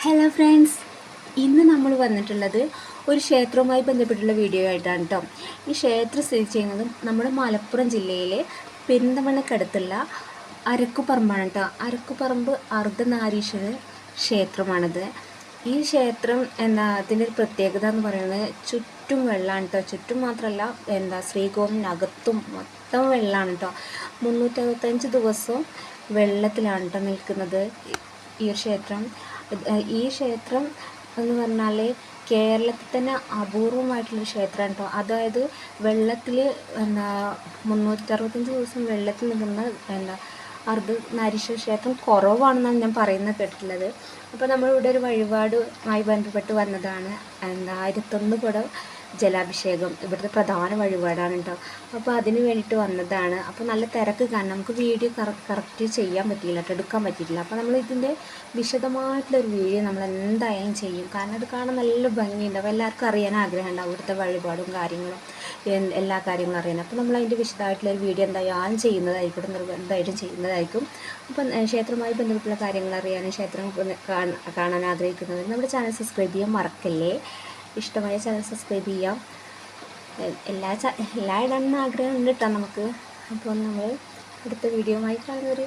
Hello friends, ഇന്ന് നമ്മൾ വന്നിട്ടുള്ളത് ഒരു ക്ഷേത്രവുമായി ബന്ധപ്പെട്ടുള്ള വീഡിയോ ആയിട്ടാണ് കേട്ടോ. ഈ ക്ഷേത്രം സ്ഥിതി ചെയ്യുന്നതും നമ്മുടെ മലപ്പുറം ജില്ലയിലെ പെരിന്തമണ്ണക്കടുത്തുള്ള അരക്കുപറമ്പാണ് കേട്ടോ. അരക്കുപറമ്പ് അർദ്ധനാരീശ്വര ക്ഷേത്രമാണിത്. ഈ ക്ഷേത്രം അതിൻ്റെ ഒരു പ്രത്യേകത എന്ന് പറയുന്നത് ചുറ്റും വെള്ളമാണ് കേട്ടോ. ചുറ്റും മാത്രമല്ല ശ്രീകോവിലിനകത്തും മൊത്തം വെള്ളമാണ് കേട്ടോ. 365 ദിവസവും വെള്ളത്തിലാണ് കേട്ടോ നിൽക്കുന്നത് ഈ ക്ഷേത്രം. ഈ ക്ഷേത്രം എന്ന് പറഞ്ഞാൽ കേരളത്തിൽ തന്നെ അപൂർവമായിട്ടുള്ളൊരു ക്ഷേത്രമാണ് കേട്ടോ. അതായത് വെള്ളത്തിൽ 365 ദിവസം വെള്ളത്തിൽ നിൽക്കുന്ന അർദ്ധനാരീശ്വര ക്ഷേത്രം കുറവാണെന്നാണ് ഞാൻ പറയുന്നത് കേട്ടിട്ടുള്ളത്. അപ്പോൾ നമ്മളിവിടെ ഒരു വഴിപാടുമായി ബന്ധപ്പെട്ട് വന്നതാണ്. 1001 കുടം ജലാഭിഷേകം ഇവിടുത്തെ പ്രധാന വഴിപാടാണ് കേട്ടോ. അപ്പോൾ അതിന് വേണ്ടിയിട്ട് വന്നതാണ്. അപ്പോൾ നല്ല തിരക്ക് കാരണം നമുക്ക് വീഡിയോ കറക്റ്റ് ചെയ്യാൻ പറ്റിയില്ല കേട്ടോ, എടുക്കാൻ പറ്റിയിട്ടില്ല. അപ്പോൾ നമ്മൾ ഇതിൻ്റെ വിശദമായിട്ടുള്ളൊരു വീഡിയോ നമ്മൾ എന്തായാലും ചെയ്യും. കാരണം അത് കാണാൻ നല്ല ഭംഗിയുണ്ട്. അപ്പോൾ എല്ലാവർക്കും അറിയാൻ ആഗ്രഹം ഉണ്ടാവും ഇവിടുത്തെ വഴിപാടും കാര്യങ്ങളും എല്ലാ കാര്യങ്ങളും അറിയാൻ. അപ്പോൾ നമ്മൾ അതിൻ്റെ വിശദമായിട്ടുള്ളൊരു വീഡിയോ എന്തായാലും ചെയ്യുന്നതായിരിക്കും, നിർബന്ധമായിട്ടും ചെയ്യുന്നതായിരിക്കും. അപ്പം ക്ഷേത്രവുമായി ബന്ധപ്പെട്ടുള്ള കാര്യങ്ങൾ അറിയാനും ക്ഷേത്രം കാണാൻ ആഗ്രഹിക്കുന്നവർ നമ്മുടെ ചാനൽ സബ്സ്ക്രൈബ് ചെയ്യാൻ മറക്കല്ലേ. ഇഷ്ടമായ ചാനൽ സബ്സ്ക്രൈബ് ചെയ്യാം. എല്ലാ ഇടാനും ആഗ്രഹമുണ്ട് കേട്ടോ നമുക്ക്. അപ്പോൾ നമ്മൾ അടുത്ത വീഡിയോയുമായി കാണുന്നവർ